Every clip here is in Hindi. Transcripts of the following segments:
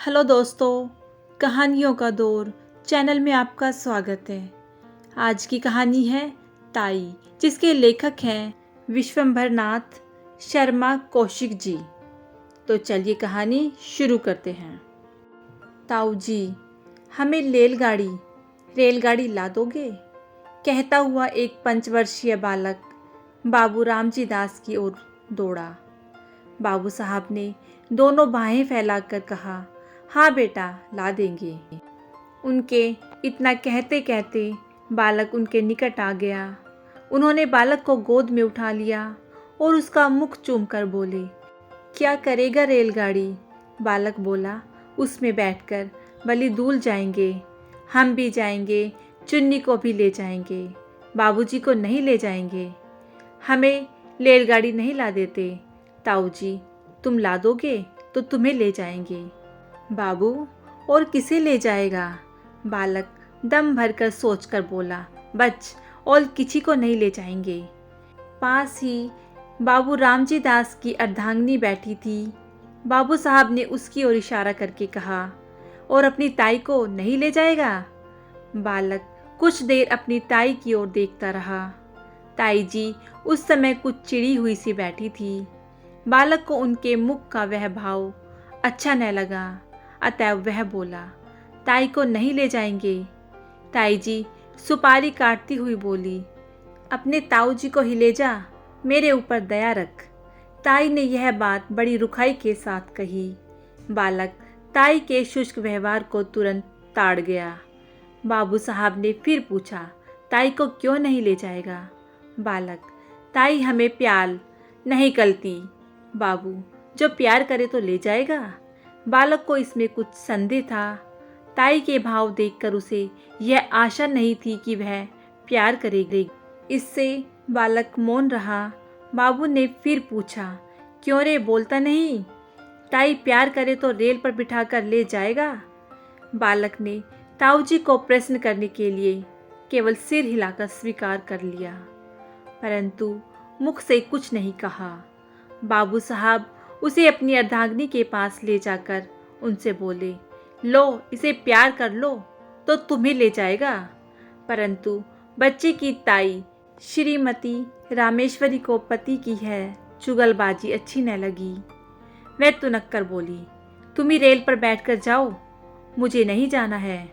हेलो दोस्तों, कहानियों का दौर चैनल में आपका स्वागत है। आज की कहानी है ताई, जिसके लेखक हैं विश्वंभर नाथ शर्मा कौशिक जी। तो चलिए कहानी शुरू करते हैं। ताऊ जी, हमें रेलगाड़ी ला दोगे? कहता हुआ एक 5 वर्षीय बालक बाबू रामजी दास की ओर दौड़ा। बाबू साहब ने दोनों बाहें फैलाकर कहा, हाँ बेटा, ला देंगे। उनके इतना कहते कहते बालक उनके निकट आ गया। उन्होंने बालक को गोद में उठा लिया और उसका मुख चूमकर बोले, क्या करेगा रेलगाड़ी? बालक बोला, उसमें बैठकर बलि दूल जाएंगे, हम भी जाएंगे, चुन्नी को भी ले जाएंगे, बाबूजी को नहीं ले जाएंगे। हमें रेलगाड़ी नहीं ला देते ताऊ जी, तुम ला दोगे तो तुम्हें ले जाएंगे। बाबू, और किसे ले जाएगा? बालक दम भरकर सोचकर बोला, बच, और किसी को नहीं ले जाएंगे। पास ही बाबू रामजी दास की अर्धांगिनी बैठी थी। बाबू साहब ने उसकी ओर इशारा करके कहा, और अपनी ताई को नहीं ले जाएगा? बालक कुछ देर अपनी ताई की ओर देखता रहा। ताई जी उस समय कुछ चिड़ी हुई सी बैठी थी। बालक को उनके मुख का वह भाव अच्छा न लगा, अतः वह बोला, ताई को नहीं ले जाएंगे। ताई जी सुपारी काटती हुई बोली, अपने ताऊ जी को ही ले जा, मेरे ऊपर दया रख। ताई ने यह बात बड़ी रुखाई के साथ कही। बालक ताई के शुष्क व्यवहार को तुरंत ताड़ गया। बाबू साहब ने फिर पूछा, ताई को क्यों नहीं ले जाएगा? बालक, ताई हमें प्यार नहीं करती। बाबू, जो प्यार करे तो ले जाएगा। बालक को इसमें कुछ संदेह था। ताई के भाव देखकर उसे यह आशा नहीं थी कि वह प्यार करेगी। इससे बालक मौन रहा। बाबू ने फिर पूछा, क्यों रे, बोलता नहीं? ताई प्यार करे तो रेल पर बिठाकर ले जाएगा। बालक ने ताऊ जी को प्रश्न करने के लिए केवल सिर हिलाकर स्वीकार कर लिया, परंतु मुख से कुछ नहीं कहा। बाबू साहब उसे अपनी अर्धांगिनी के पास ले जाकर उनसे बोले, लो, इसे प्यार कर लो तो तुम्हें ले जाएगा। परंतु बच्चे की ताई श्रीमती रामेश्वरी को पति की है चुगलबाजी अच्छी न लगी। वह तुनक कर बोली, तुम ही रेल पर बैठकर जाओ, मुझे नहीं जाना है।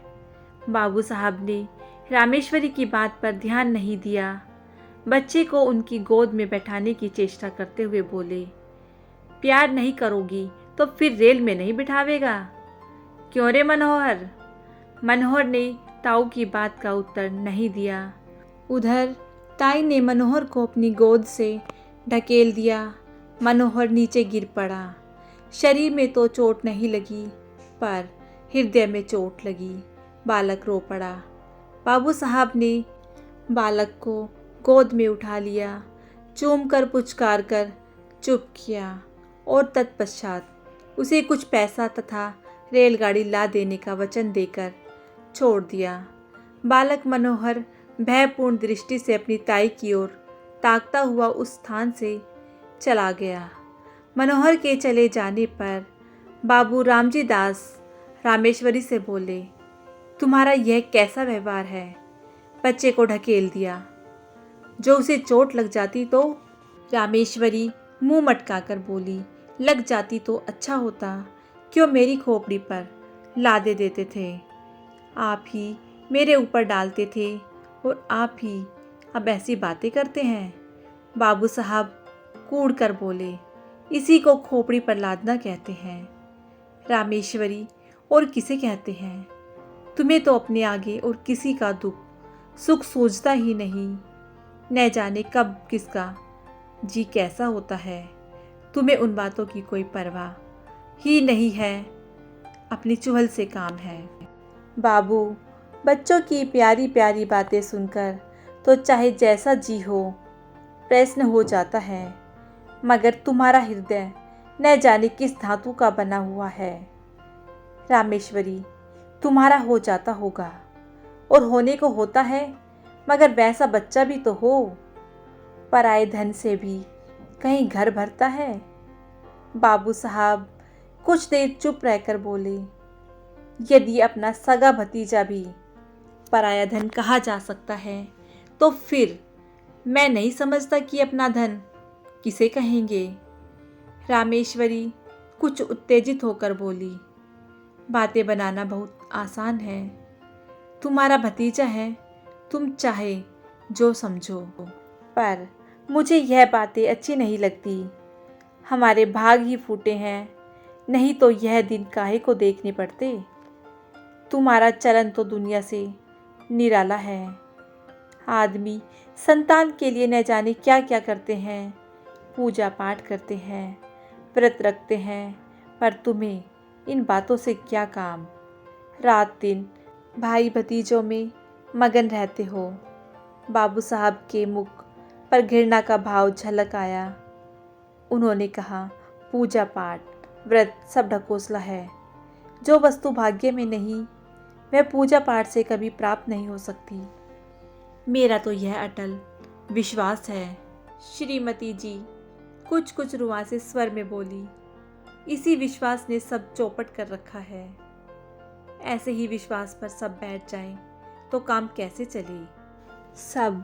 बाबू साहब ने रामेश्वरी की बात पर ध्यान नहीं दिया। बच्चे को उनकी गोद में बैठाने की चेष्टा करते हुए बोले, प्यार नहीं करोगी तो फिर रेल में नहीं बिठावेगा? क्यों रे मनोहर? मनोहर ने ताऊ की बात का उत्तर नहीं दिया। उधर ताई ने मनोहर को अपनी गोद से ढकेल दिया। मनोहर नीचे गिर पड़ा। शरीर में तो चोट नहीं लगी, पर हृदय में चोट लगी। बालक रो पड़ा। बाबू साहब ने बालक को गोद में उठा लिया, चूम कर पुचकार कर चुप किया और तत्पश्चात उसे कुछ पैसा तथा रेलगाड़ी ला देने का वचन देकर छोड़ दिया। बालक मनोहर भयपूर्ण दृष्टि से अपनी ताई की ओर ताकता हुआ उस स्थान से चला गया। मनोहर के चले जाने पर बाबू रामजी दास रामेश्वरी से बोले, तुम्हारा यह कैसा व्यवहार है? बच्चे को ढकेल दिया। जो उसे चोट लग जाती तो? रामेश्वरी मुंह मटकाकर बोली, लग जाती तो अच्छा होता, क्यों मेरी खोपड़ी पर लादे देते थे? आप ही मेरे ऊपर डालते थे और आप ही अब ऐसी बातें करते हैं। बाबू साहब कूड़ कर बोले, इसी को खोपड़ी पर लादना कहते हैं। रामेश्वरी, और किसे कहते हैं? तुम्हें तो अपने आगे और किसी का दुख सुख सूझता ही नहीं। न जाने कब किसका जी कैसा होता है। तुम्हें उन बातों की कोई परवाह ही नहीं है, अपनी चुहल से काम है। बाबू, बच्चों की प्यारी प्यारी बातें सुनकर तो चाहे जैसा जी हो प्रश्न हो जाता है, मगर तुम्हारा हृदय न जाने किस धातु का बना हुआ है। रामेश्वरी, तुम्हारा हो जाता होगा, और होने को होता है, मगर वैसा बच्चा भी तो हो। पराए धन से भी कहीं घर भरता है। बाबू साहब कुछ देर चुप रहकर बोले, यदि अपना सगा भतीजा भी पराया धन कहा जा सकता है, तो फिर मैं नहीं समझता कि अपना धन किसे कहेंगे। रामेश्वरी कुछ उत्तेजित होकर बोली, बातें बनाना बहुत आसान है। तुम्हारा भतीजा है, तुम चाहे जो समझो, पर मुझे यह बातें अच्छी नहीं लगती। हमारे भाग ही फूटे हैं, नहीं तो यह दिन काहे को देखने पड़ते। तुम्हारा चलन तो दुनिया से निराला है। आदमी संतान के लिए न जाने क्या क्या करते हैं, पूजा पाठ करते हैं, व्रत रखते हैं, पर तुम्हें इन बातों से क्या काम। रात दिन भाई भतीजों में मगन रहते हो। बाबू साहब के मुख पर घृणा का भाव झलक आया। उन्होंने कहा, पूजा पाठ व्रत सब ढकोसला है। जो वस्तु भाग्य में नहीं, वह पूजा पाठ से कभी प्राप्त नहीं हो सकती। मेरा तो यह अटल विश्वास है। श्रीमती जी कुछ कुछ रुआंसे स्वर में बोली, इसी विश्वास ने सब चौपट कर रखा है। ऐसे ही विश्वास पर सब बैठ जाएं तो काम कैसे चले। सब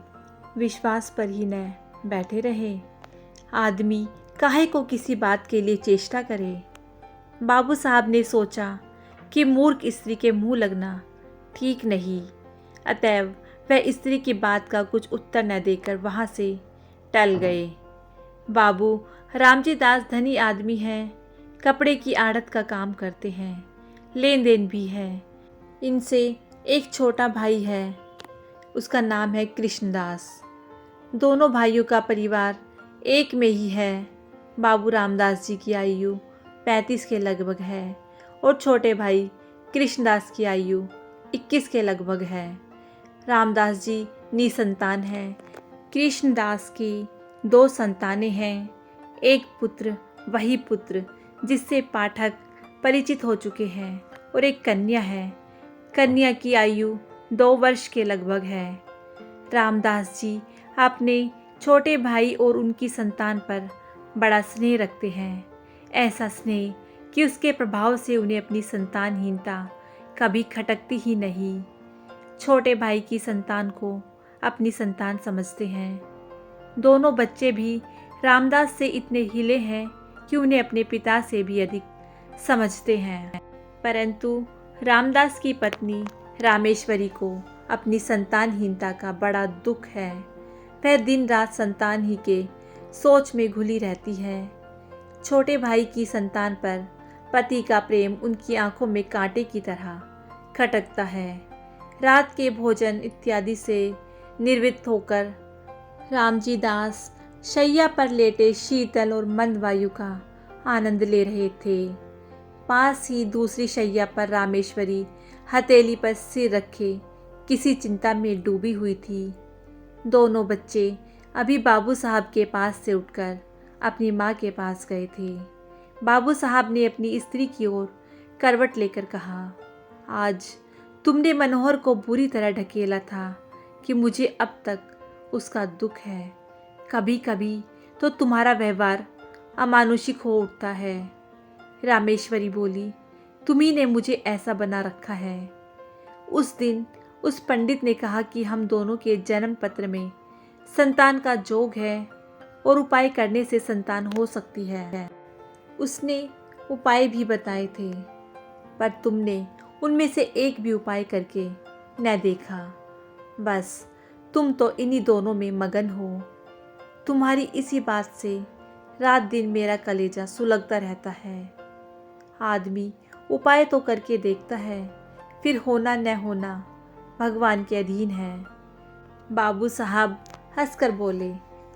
विश्वास पर ही न बैठे रहे। आदमी काहे को किसी बात के लिए चेष्टा करे। बाबू साहब ने सोचा कि मूर्ख स्त्री के मुंह लगना ठीक नहीं, अतएव वह स्त्री की बात का कुछ उत्तर न देकर वहाँ से टल गए। बाबू रामजी दास धनी आदमी हैं, कपड़े की आड़त का काम करते हैं, लेन देन भी है। इनसे एक छोटा भाई है, उसका नाम है कृष्णदास। दोनों भाइयों का परिवार एक में ही है। बाबू रामदास जी की आयु 35 के लगभग है और छोटे भाई कृष्णदास की आयु 21 के लगभग है। रामदास जी निसंतान हैं। कृष्णदास की 2 संतानें हैं, एक पुत्र, वही पुत्र जिससे पाठक परिचित हो चुके हैं, और एक कन्या है। कन्या की आयु 2 वर्ष के लगभग है। रामदास जी अपने छोटे भाई और उनकी संतान पर बड़ा स्नेह रखते हैं, ऐसा स्नेह कि उसके प्रभाव से उन्हें अपनी संतानहीनता कभी खटकती ही नहीं। छोटे भाई की संतान को अपनी संतान समझते हैं। दोनों बच्चे भी रामदास से इतने हिले हैं कि उन्हें अपने पिता से भी अधिक समझते हैं। परंतु रामदास की पत्नी रामेश्वरी को अपनी संतानहीनता का बड़ा दुख है। वह दिन रात संतान ही के सोच में घुली रहती है। छोटे भाई की संतान पर पति का प्रेम उनकी आंखों में कांटे की तरह खटकता है। रात के भोजन इत्यादि से निर्वृत्त होकर रामजी दास शैया पर लेटे शीतल और मंद वायु का आनंद ले रहे थे। पास ही दूसरी शैया पर रामेश्वरी हथेली पर सिर रखे किसी चिंता में डूबी हुई थी। दोनों बच्चे अभी बाबू साहब के पास से उठकर अपनी माँ के पास गए थे। बाबू साहब ने अपनी स्त्री की ओर करवट लेकर कहा, आज तुमने मनोहर को बुरी तरह ढकेला था कि मुझे अब तक उसका दुख है। कभी कभी तो तुम्हारा व्यवहार अमानुषिक हो उठता है। रामेश्वरी बोली, तुम्ही ने मुझे ऐसा बना रखा है। उस दिन उस पंडित ने कहा कि हम दोनों के जन्म पत्र में संतान का जोग है और उपाय करने से संतान हो सकती है। उसने उपाय भी बताए थे, पर तुमने उनमें से एक भी उपाय करके न देखा। बस तुम तो इन्हीं दोनों में मगन हो। तुम्हारी इसी बात से रात दिन मेरा कलेजा सुलगता रहता है। आदमी उपाय तो करके देखता है, फिर होना न होना भगवान के अधीन है। बाबू साहब हंसकर बोले,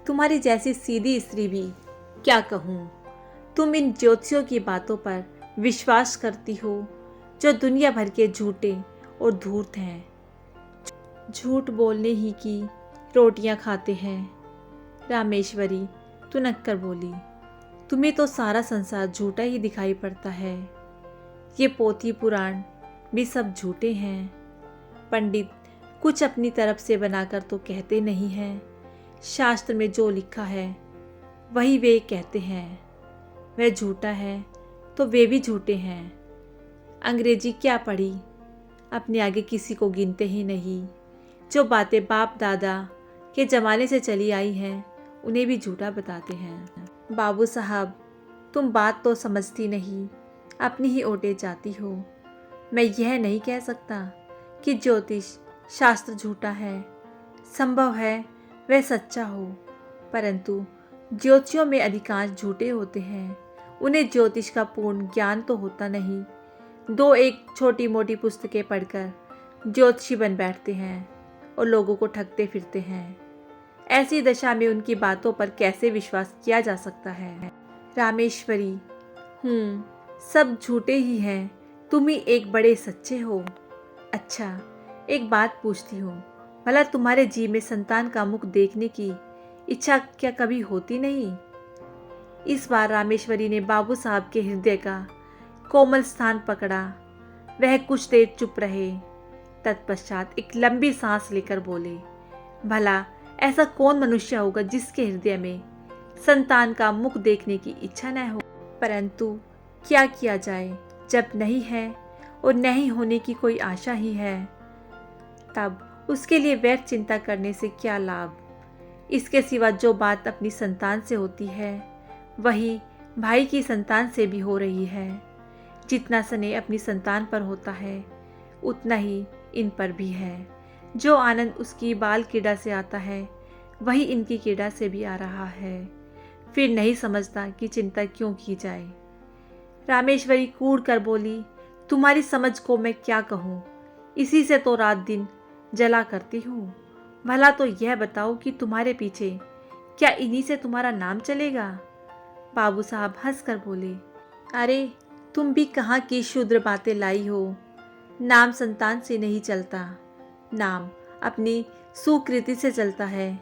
तुम्हारी जैसी सीधी स्त्री भी क्या कहूँ। तुम इन ज्योतिषियों की बातों पर विश्वास करती हो जो दुनिया भर के झूठे और धूर्त हैं। झूठ बोलने ही की रोटियां खाते हैं। रामेश्वरी तुनक कर बोली, तुम्हें तो सारा संसार झूठा ही दिखाई पड़ता है। ये पोथी पुराण भी सब झूठे हैं। पंडित कुछ अपनी तरफ से बनाकर तो कहते नहीं हैं। शास्त्र में जो लिखा है वही वे कहते हैं। वह झूठा है तो वे भी झूठे हैं। अंग्रेजी क्या पढ़ी, अपने आगे किसी को गिनते ही नहीं। जो बातें बाप दादा के ज़माने से चली आई हैं उन्हें भी झूठा बताते हैं। बाबू साहब, तुम बात तो समझती नहीं, अपनी ही ओटे जाती हो। मैं यह नहीं कह सकता कि ज्योतिष शास्त्र झूठा है, संभव है वह सच्चा हो, परंतु ज्योतिषियों में अधिकांश झूठे होते हैं। उन्हें ज्योतिष का पूर्ण ज्ञान तो होता नहीं। दो एक छोटी मोटी पुस्तकें पढ़कर ज्योतिषी बन बैठते हैं और लोगों को ठगते फिरते हैं। ऐसी दशा में उनकी बातों पर कैसे विश्वास किया जा सकता है। रामेश्वरी, सब झूठे ही हैं, तुम ही एक बड़े सच्चे हो। अच्छा, एक बात पूछती हूँ, भला तुम्हारे जी में संतान का मुख देखने की इच्छा क्या कभी होती नहीं? इस बार रामेश्वरी ने बाबू साहब के हृदय का कोमल स्थान पकड़ा। वह कुछ देर चुप रहे, तत्पश्चात एक लंबी सांस लेकर बोले, भला ऐसा कौन मनुष्य होगा जिसके हृदय में संतान का मुख देखने की इच्छा न हो? परंतु क्या किया जाए, जब नहीं है और नहीं होने की कोई आशा ही है, तब उसके लिए व्यर्थ चिंता करने से क्या लाभ। इसके सिवा जो बात अपनी संतान से होती है वही भाई की संतान से भी हो रही है। जितना स्नेह अपनी संतान पर होता है उतना ही इन पर भी है। जो आनंद उसकी बाल कीड़ा से आता है वही इनकी कीड़ा से भी आ रहा है। फिर नहीं समझता कि चिंता क्यों की जाए। रामेश्वरी कूड़ कर बोली, तुम्हारी समझ को मैं क्या कहूँ, इसी से तो रात दिन जला करती हूँ। भला तो यह बताओ कि तुम्हारे पीछे क्या इन्हीं से तुम्हारा नाम चलेगा? बाबू साहब हंसकर बोले, अरे तुम भी कहाँ की शुद्र बातें लाई हो। नाम संतान से नहीं चलता, नाम अपनी सुकृति से चलता है।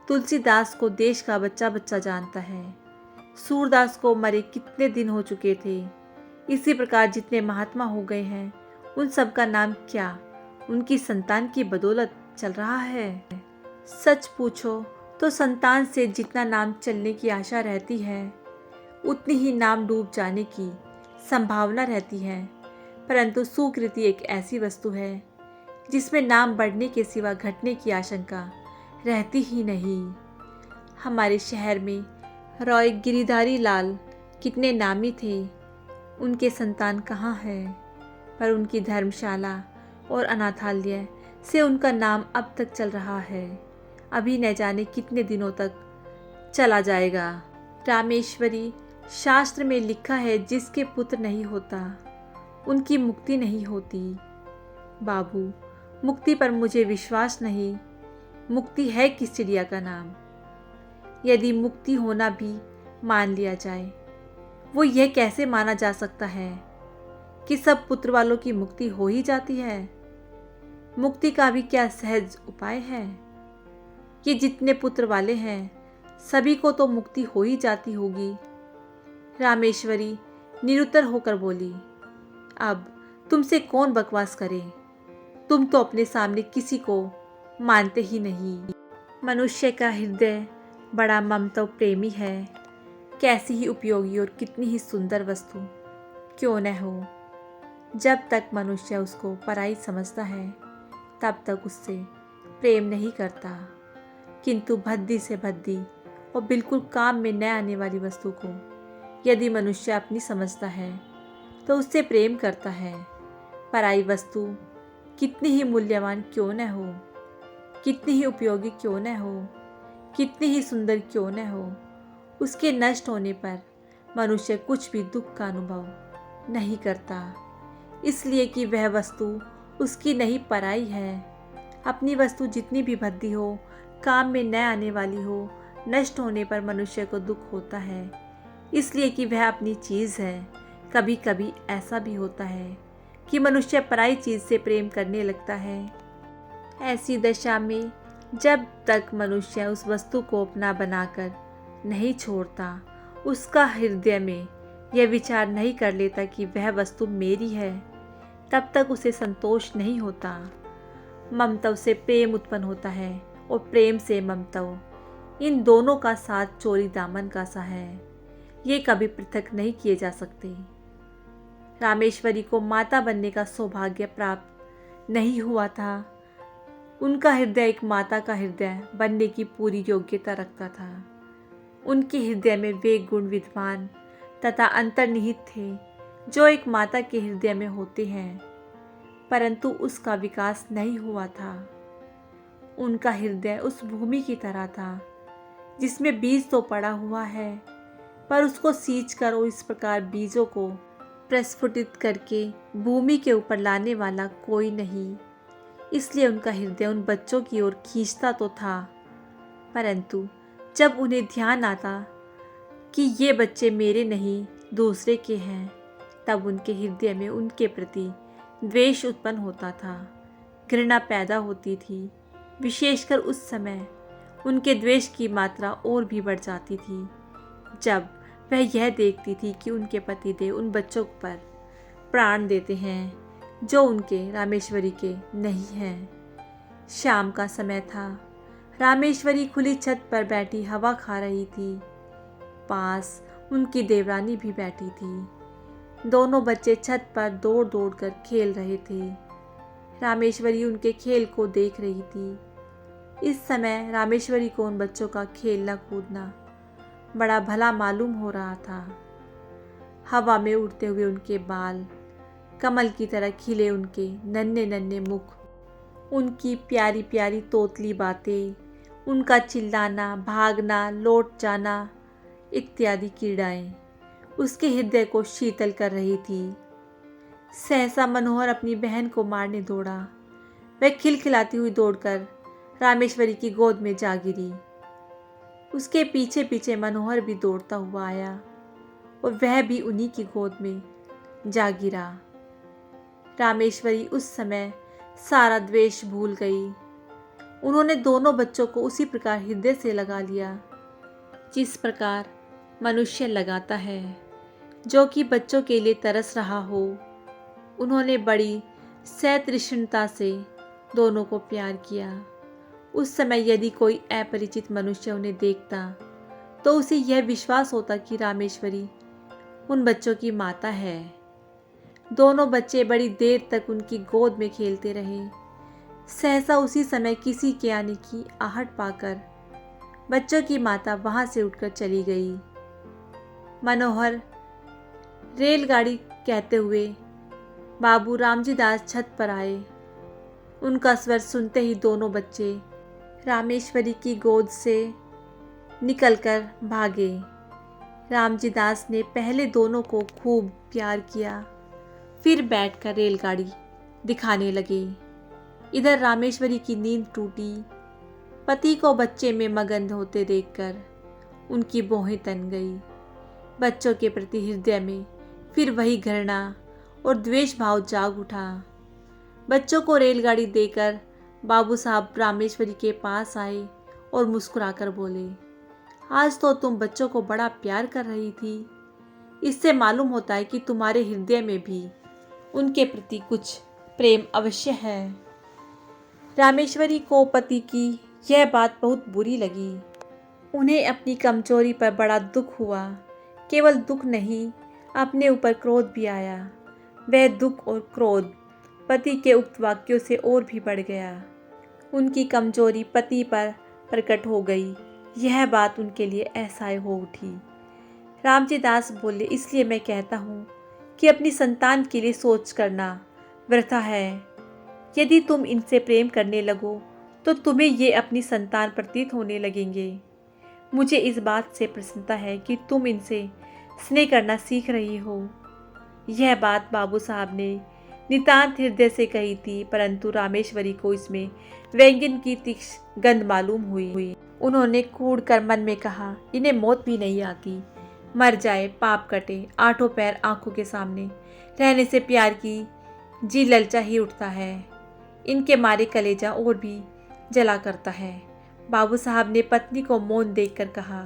तुलसीदास को देश का बच्चा बच्चा जानता है। सूरदास को मरे कितने दिन हो चुके थे। इसी प्रकार जितने महात्मा हो गए हैं उन सब का नाम क्या उनकी संतान की बदौलत चल रहा है? सच पूछो तो संतान से जितना नाम चलने की आशा रहती है उतनी ही नाम डूब जाने की संभावना रहती है। परंतु सुकृति एक ऐसी वस्तु है जिसमें नाम बढ़ने के सिवा घटने की आशंका रहती ही नहीं। हमारे शहर में रॉय गिरिधारी लाल कितने नामी थे, उनके संतान कहाँ है? पर उनकी धर्मशाला और अनाथालय से उनका नाम अब तक चल रहा है, अभी न जाने कितने दिनों तक चला जाएगा। रामेश्वरी, शास्त्र में लिखा है जिसके पुत्र नहीं होता उनकी मुक्ति नहीं होती। बाबू, मुक्ति पर मुझे विश्वास नहीं। मुक्ति है किस चिड़िया का नाम? यदि मुक्ति होना भी मान लिया जाए, वो यह कैसे माना जा सकता है कि सब पुत्र वालों की मुक्ति हो ही जाती है? मुक्ति का भी क्या सहज उपाय है कि जितने पुत्र वाले हैं सभी को तो मुक्ति हो ही जाती होगी? रामेश्वरी निरुत्तर होकर बोली, अब तुमसे कौन बकवास करे? तुम तो अपने सामने किसी को मानते ही नहीं। मनुष्य का हृदय बड़ा ममता प्रेमी है। कैसी ही उपयोगी और कितनी ही सुंदर वस्तु क्यों न हो, जब तक मनुष्य उसको पराई समझता है तब तक उससे प्रेम नहीं करता। किंतु भद्दी से भद्दी और बिल्कुल काम में न आने वाली वस्तु को यदि मनुष्य अपनी समझता है तो उससे प्रेम करता है। पराई वस्तु कितनी ही मूल्यवान क्यों न हो, कितनी ही उपयोगी क्यों न हो, कितनी ही सुंदर क्यों न हो, उसके नष्ट होने पर मनुष्य कुछ भी दुख का अनुभव नहीं करता, इसलिए कि वह वस्तु उसकी नहीं पराई है। अपनी वस्तु जितनी भी भद्दी हो, काम में न आने वाली हो, नष्ट होने पर मनुष्य को दुख होता है, इसलिए कि वह अपनी चीज़ है। कभी कभी ऐसा भी होता है कि मनुष्य पराई चीज़ से प्रेम करने लगता है। ऐसी दशा में जब तक मनुष्य उस वस्तु को अपना बनाकर नहीं छोड़ता, उसका हृदय में यह विचार नहीं कर लेता कि वह वस्तु मेरी है, तब तक उसे संतोष नहीं होता। ममत्व से प्रेम उत्पन्न होता है और प्रेम से ममत्व, इन दोनों का साथ चोरी दामन का सा है। ये कभी पृथक नहीं किए जा सकते। रामेश्वरी को माता बनने का सौभाग्य प्राप्त नहीं हुआ था, उनका हृदय एक माता का हृदय बनने की पूरी योग्यता रखता था। उनके हृदय में वे गुण विद्यमान तथा अंतर्निहित थे जो एक माता के हृदय में होते हैं, परंतु उसका विकास नहीं हुआ था। उनका हृदय उस भूमि की तरह था जिसमें बीज तो पड़ा हुआ है, पर उसको सींचकर और इस प्रकार बीजों को प्रस्फुटित करके भूमि के ऊपर लाने वाला कोई नहीं। इसलिए उनका हृदय उन बच्चों की ओर खींचता तो था, परंतु जब उन्हें ध्यान आता कि ये बच्चे मेरे नहीं दूसरे के हैं, तब उनके हृदय में उनके प्रति द्वेष उत्पन्न होता था, घृणा पैदा होती थी। विशेषकर उस समय उनके द्वेष की मात्रा और भी बढ़ जाती थी जब वह यह देखती थी कि उनके पतिदेव उन बच्चों पर प्राण देते हैं जो उनके रामेश्वरी के नहीं हैं। शाम का समय था। रामेश्वरी खुली छत पर बैठी हवा खा रही थी। पास उनकी देवरानी भी बैठी थी। दोनों बच्चे छत पर दौड़ दौड़ कर खेल रहे थे। रामेश्वरी उनके खेल को देख रही थी। इस समय रामेश्वरी को उन बच्चों का खेलना कूदना बड़ा भला मालूम हो रहा था। हवा में उड़ते हुए उनके बाल, कमल की तरह खिले उनके नन्हे नन्हे मुख, उनकी प्यारी प्यारी तोतली बातें, उनका चिल्लाना, भागना, लौट जाना इत्यादि क्रीड़ाएं उसके हृदय को शीतल कर रही थी। सहसा मनोहर अपनी बहन को मारने दौड़ा। वह खिलखिलाती हुई दौड़कर रामेश्वरी की गोद में जा गिरी। उसके पीछे पीछे मनोहर भी दौड़ता हुआ आया और वह भी उन्हीं की गोद में जा गिरा। रामेश्वरी उस समय सारा द्वेष भूल गई। उन्होंने दोनों बच्चों को उसी प्रकार हृदय से लगा लिया जिस प्रकार मनुष्य लगाता है जो कि बच्चों के लिए तरस रहा हो। उन्होंने बड़ी सतृष्णता से दोनों को प्यार किया। उस समय यदि कोई अपरिचित मनुष्य उन्हें देखता तो उसे यह विश्वास होता कि रामेश्वरी उन बच्चों की माता है। दोनों बच्चे बड़ी देर तक उनकी गोद में खेलते रहे। सहसा उसी समय किसी के आने की आहट पाकर बच्चों की माता वहां से उठकर चली गई। मनोहर रेलगाड़ी कहते हुए बाबू रामजी दास छत पर आए। उनका स्वर सुनते ही दोनों बच्चे रामेश्वरी की गोद से निकलकर भागे। रामजी दास ने पहले दोनों को खूब प्यार किया, फिर बैठकर रेलगाड़ी दिखाने लगे। इधर रामेश्वरी की नींद टूटी। पति को बच्चे में मगन होते देखकर उनकी भौहें तन गई। बच्चों के प्रति हृदय में फिर वही घृणा और द्वेष भाव जाग उठा। बच्चों को रेलगाड़ी देकर बाबू साहब रामेश्वरी के पास आए और मुस्कुराकर बोले, आज तो तुम बच्चों को बड़ा प्यार कर रही थी। इससे मालूम होता है कि तुम्हारे हृदय में भी उनके प्रति कुछ प्रेम अवश्य है। रामेश्वरी को पति की यह बात बहुत बुरी लगी। उन्हें अपनी कमजोरी पर बड़ा दुख हुआ। केवल दुख नहीं, अपने ऊपर क्रोध भी आया। वह दुख और क्रोध पति के उक्त वाक्यों से और भी बढ़ गया। उनकी कमजोरी पति पर प्रकट हो गई। यह बात उनके लिए असह्य हो उठी। रामजी दास बोले, इसलिए मैं कहता हूँ कि अपनी संतान के लिए सोच करना वृथा है। यदि तुम इनसे प्रेम करने लगो तो तुम्हें ये अपनी संतान प्रतीत होने लगेंगे। मुझे इस बात से प्रसन्नता है कि तुम इनसे स्नेह करना सीख रही हो। यह बात बाबू साहब ने नितांत हृदय से कही थी, परंतु रामेश्वरी को इसमें व्यंग्य की तीक्ष्ण गंध मालूम हुई। उन्होंने कूड़ कर मन में कहा, इन्हें मौत भी नहीं आती, मर जाए, पाप कटे। आठों पैर आंखों के सामने रहने से प्यार की जी ललचा ही उठता है। इनके मारे कलेजा और भी जला करता है। बाबू साहब ने पत्नी को मौन देखकर कहा,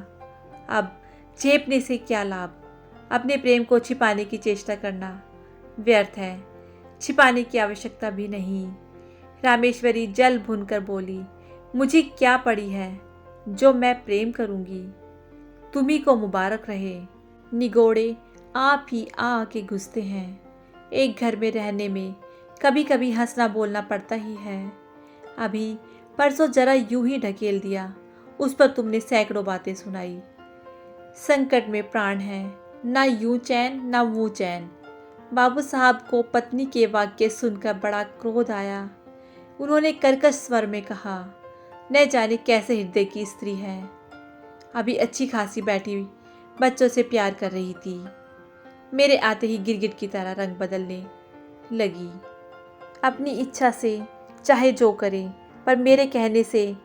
अब चेपने से क्या लाभ। अपने प्रेम को छिपाने की चेष्टा करना व्यर्थ है। छिपाने की आवश्यकता भी नहीं। रामेश्वरी जल भुनकर बोली, मुझे क्या पड़ी है जो मैं प्रेम करूंगी। तुम्ही को मुबारक रहे। निगोड़े आप ही आ के घुसते हैं। एक घर में रहने में कभी कभी हंसना बोलना पड़ता ही है। अभी परसों जरा यूं ही ढकेल दिया, उस पर तुमने सैकड़ों बातें सुनाई। संकट में प्राण है, ना यूं चैन ना वो चैन। बाबू साहब को पत्नी के वाक्य सुनकर बड़ा क्रोध आया। उन्होंने कर्कश स्वर में कहा, न जाने कैसे हृदय की स्त्री है। अभी अच्छी खासी बैठी बच्चों से प्यार कर रही थी, मेरे आते ही गिरगिट की तरह रंग बदलने लगी। अपनी इच्छा से चाहे जो करे, पर मेरे कहने से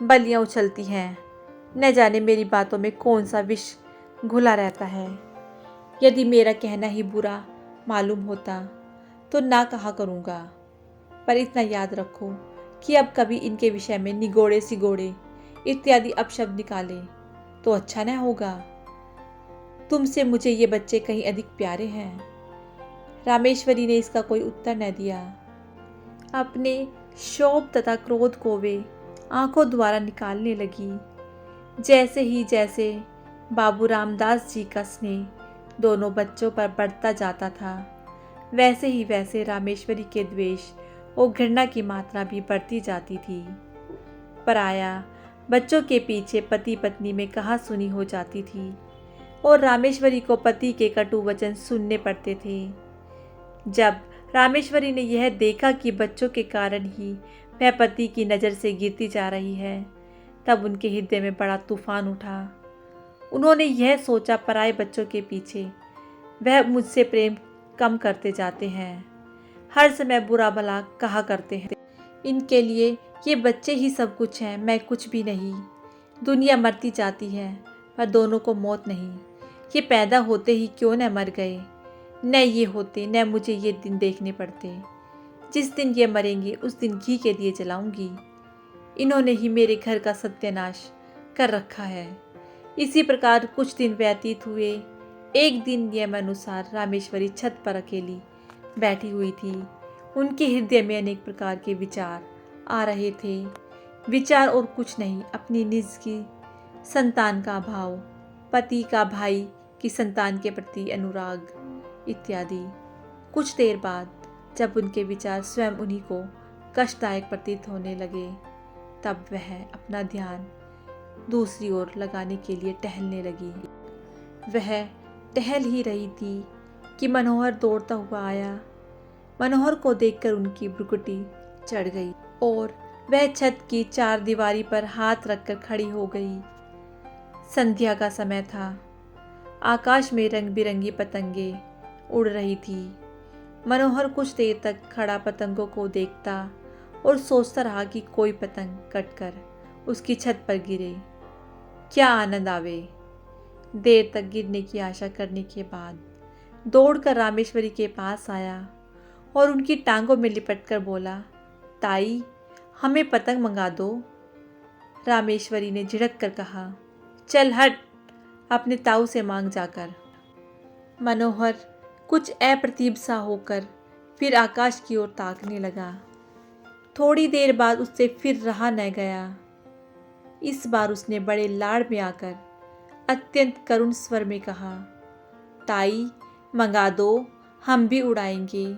बलियां उछलती हैं। न जाने मेरी बातों में कौन सा विष घुला रहता है। यदि मेरा कहना ही बुरा मालूम होता तो ना कहा करूँगा, पर इतना याद रखो कि अब कभी इनके विषय में निगोड़े सिगोड़े इत्यादि अपशब्द निकाले तो अच्छा न होगा। तुमसे मुझे ये बच्चे कहीं अधिक प्यारे हैं। रामेश्वरी ने इसका कोई उत्तर न दिया। अपने शोभ तथा क्रोध को वे आंखों द्वारा निकालने लगी। जैसे बाबू रामदास जी का स्नेह दोनों बच्चों पर बढ़ता जाता था, वैसे रामेश्वरी के द्वेष और घृणा की मात्रा भी बढ़ती जाती थी। पराया बच्चों के पीछे पति पत्नी में कहा सुनी हो जाती थी और रामेश्वरी को पति के कटु वचन सुनने पड़ते थे। जब रामेश्वरी ने यह देखा कि बच्चों के कारण ही वह पति की नज़र से गिरती जा रही है, तब उनके हृदय में बड़ा तूफान उठा। उन्होंने यह सोचा, पराए बच्चों के पीछे वह मुझसे प्रेम कम करते जाते हैं, हर समय बुरा भला कहा करते हैं। इनके लिए ये बच्चे ही सब कुछ हैं, मैं कुछ भी नहीं। दुनिया मरती जाती है पर दोनों को मौत नहीं। ये पैदा होते ही क्यों न मर गए, न ये होते न मुझे ये दिन देखने पड़ते। जिस दिन ये मरेंगे उस दिन घी के दिए जलाऊंगी। इन्होंने ही मेरे घर का सत्यानाश कर रखा है। इसी प्रकार कुछ दिन व्यतीत हुए। एक दिन नियमानुसार रामेश्वरी छत पर अकेली बैठी हुई थी। उनके हृदय में अनेक प्रकार के विचार आ रहे थे। विचार और कुछ नहीं, अपनी निज की संतान का भाव, पति का भाई की संतान के प्रति अनुराग इत्यादि। कुछ देर बाद जब उनके विचार स्वयं उन्हीं को कष्टदायक प्रतीत होने लगे, तब वह अपना ध्यान दूसरी ओर लगाने के लिए टहलने लगी। वह टहल ही रही थी कि मनोहर दौड़ता हुआ आया। मनोहर को देखकर उनकी भ्रुकुटी चढ़ गई और वह छत की चार दीवारी पर हाथ रखकर खड़ी हो गई। संध्या का समय था। आकाश में रंग बिरंगी पतंगे उड़ रही थी। मनोहर कुछ देर तक खड़ा पतंगों को देखता और सोचता रहा कि कोई पतंग कटकर उसकी छत पर गिरे, क्या आनंद आवे। देर तक गिरने की आशा करने के बाद दौड़कर रामेश्वरी के पास आया और उनकी टांगों में लिपटकर बोला, ताई हमें पतंग मंगा दो। रामेश्वरी ने झिड़क कर कहा, चल हट, अपने ताऊ से मांग जाकर। मनोहर कुछ अप्रतिभ सा होकर फिर आकाश की ओर ताकने लगा। थोड़ी देर बाद उससे फिर रहा न गया। इस बार उसने बड़े लाड़ में आकर अत्यंत करुण स्वर में कहा, ताई मंगा दो, हम भी उड़ाएंगे।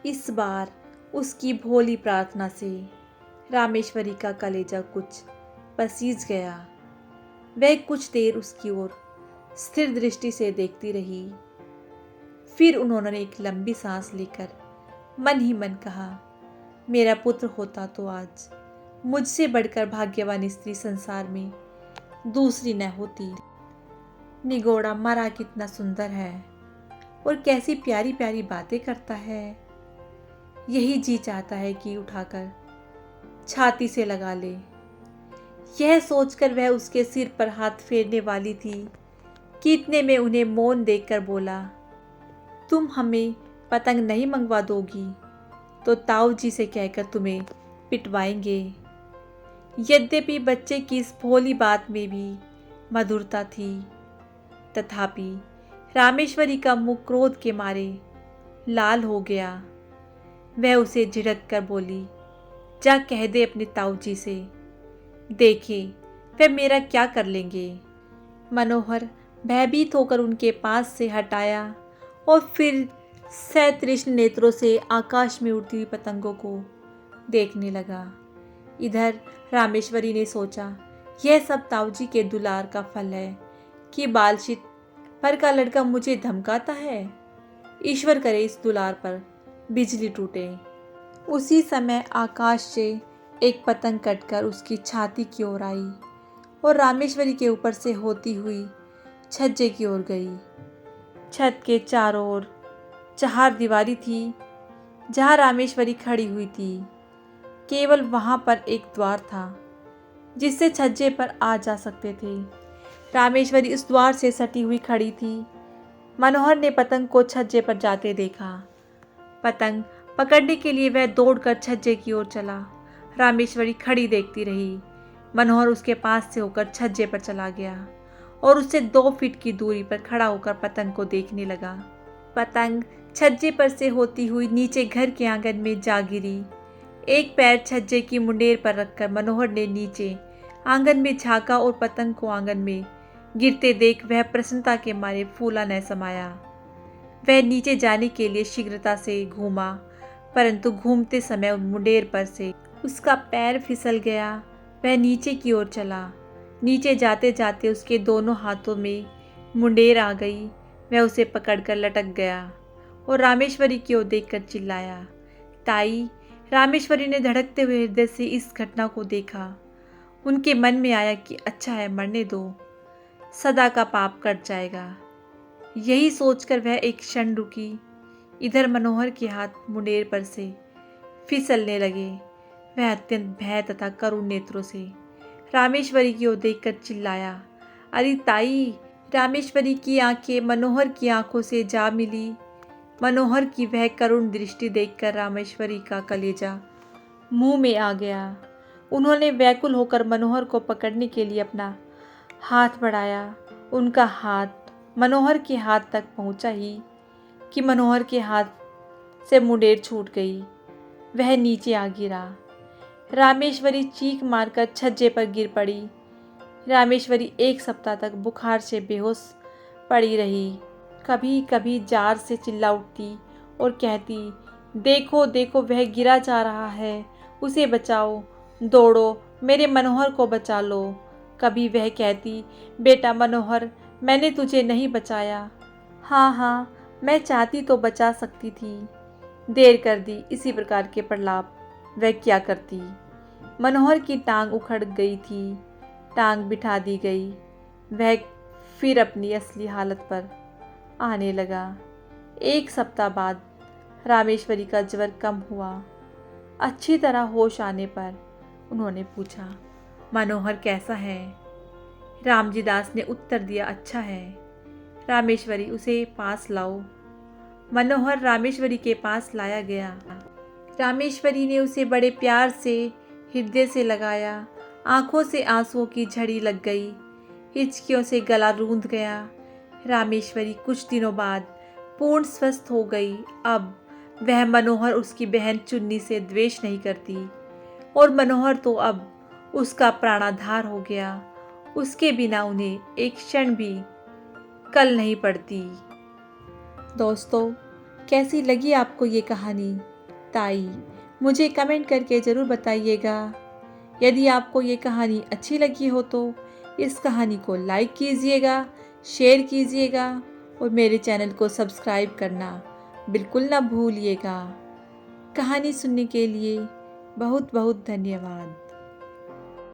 इस बार उसकी भोली प्रार्थना से रामेश्वरी का कलेजा कुछ पसीज गया। वह कुछ देर उसकी ओर स्थिर दृष्टि से देखती रही। फिर उन्होंने एक लंबी सांस लेकर मन ही मन कहा, मेरा पुत्र होता तो आज मुझसे बढ़कर भाग्यवान स्त्री संसार में दूसरी न होती। निगोड़ा मरा कितना सुंदर है और कैसी प्यारी प्यारी बातें करता है। यही जी चाहता है कि उठाकर छाती से लगा ले। यह सोचकर वह उसके सिर पर हाथ फेरने वाली थी कि इतने में उन्हें मौन देखकर बोला, तुम हमें पतंग नहीं मंगवा दोगी तो ताऊ जी से कहकर तुम्हें पिटवाएंगे। यद्यपि बच्चे की इस भोली बात में भी मधुरता थी, तथापि रामेश्वरी का मुख क्रोध के मारे लाल हो गया। वह उसे झिड़क कर बोली, जा कह दे अपने ताऊ जी से, देखे वह मेरा क्या कर लेंगे। मनोहर भयभीत होकर उनके पास से हटाया और फिर सतृष्ण नेत्रों से आकाश में उड़ती हुई पतंगों को देखने लगा। इधर रामेश्वरी ने सोचा, यह सब ताऊजी के दुलार का फल है कि बालशित पर का लड़का मुझे धमकाता है। ईश्वर करे इस दुलार पर बिजली टूटे। उसी समय आकाश से एक पतंग कटकर उसकी छाती की ओर आई और रामेश्वरी के ऊपर से होती हुई छज्जे की ओर गई। छत के चारों ओर चार दीवारी थी जहाँ रामेश्वरी खड़ी हुई थी। केवल वहाँ पर एक द्वार था जिससे छज्जे पर आ जा सकते थे। रामेश्वरी उस द्वार से सटी हुई खड़ी थी। मनोहर ने पतंग को छज्जे पर जाते देखा। पतंग पकड़ने के लिए वह दौड़कर छज्जे की ओर चला। रामेश्वरी खड़ी देखती रही। मनोहर उसके पास से होकर छज्जे पर चला गया और उससे 2 फीट की दूरी पर खड़ा होकर पतंग को देखने लगा। पतंग छज्जे पर से होती हुई नीचे घर के आंगन में जा गिरी। एक पैर छज्जे की मुंडेर पर रखकर मनोहर ने नीचे आंगन में झांका और पतंग को आंगन में गिरते देख वह प्रसन्नता के मारे फूला न समाया। वह नीचे जाने के लिए शीघ्रता से घूमा, परंतु घूमते समय मुंडेर पर से उसका पैर फिसल गया। वह नीचे की ओर चला। नीचे जाते जाते उसके दोनों हाथों में मुंडेर आ गई। वह उसे पकड़कर लटक गया और रामेश्वरी की ओर देखकर चिल्लाया, ताई। रामेश्वरी ने धड़कते हुए हृदय से इस घटना को देखा। उनके मन में आया कि अच्छा है, मरने दो, सदा का पाप कट जाएगा। यही सोचकर वह एक क्षण रुकी। इधर मनोहर के हाथ मुंडेर पर से फिसलने लगे। वह अत्यंत भय तथा करुण नेत्रों से रामेश्वरी की ओर देखकर चिल्लाया, अरे ताई। रामेश्वरी की आंखें मनोहर की आंखों से जा मिली। मनोहर की वह करुण दृष्टि देखकर रामेश्वरी का कलेजा मुंह में आ गया। उन्होंने व्याकुल होकर मनोहर को पकड़ने के लिए अपना हाथ बढ़ाया। उनका हाथ मनोहर के हाथ तक पहुंचा ही कि मनोहर के हाथ से मुंडेर छूट गई। वह नीचे आ गिरा। रामेश्वरी चीख मारकर छज्जे पर गिर पड़ी। रामेश्वरी 1 सप्ताह तक बुखार से बेहोश पड़ी रही। कभी कभी जार से चिल्ला उठती और कहती, देखो देखो, वह गिरा जा रहा है, उसे बचाओ, दौड़ो, मेरे मनोहर को बचा लो। कभी वह कहती, बेटा मनोहर, मैंने तुझे नहीं बचाया। हाँ हाँ, मैं चाहती तो बचा सकती थी, देर कर दी। इसी प्रकार के प्रलाप वह क्या करती। मनोहर की टांग उखड़ गई थी। टांग बिठा दी गई। वह फिर अपनी असली हालत पर आने लगा। 1 सप्ताह बाद रामेश्वरी का ज्वर कम हुआ। अच्छी तरह होश आने पर उन्होंने पूछा, मनोहर कैसा है? रामजी दास ने उत्तर दिया, अच्छा है। रामेश्वरी, उसे पास लाओ। मनोहर रामेश्वरी के पास लाया गया। रामेश्वरी ने उसे बड़े प्यार से हृदय से लगाया। आंखों से आंसुओं की झड़ी लग गई। हिचकियों से गला रूंध गया। रामेश्वरी कुछ दिनों बाद पूर्ण स्वस्थ हो गई। अब वह मनोहर उसकी बहन चुन्नी से द्वेष नहीं करती और मनोहर तो अब उसका प्राणाधार हो गया। उसके बिना उन्हें एक क्षण भी कल नहीं पड़ती। दोस्तों, कैसी लगी आपको ये कहानी ताई? मुझे कमेंट करके ज़रूर बताइएगा। यदि आपको ये कहानी अच्छी लगी हो तो इस कहानी को लाइक कीजिएगा, शेयर कीजिएगा और मेरे चैनल को सब्सक्राइब करना बिल्कुल ना भूलिएगा। कहानी सुनने के लिए बहुत बहुत धन्यवाद।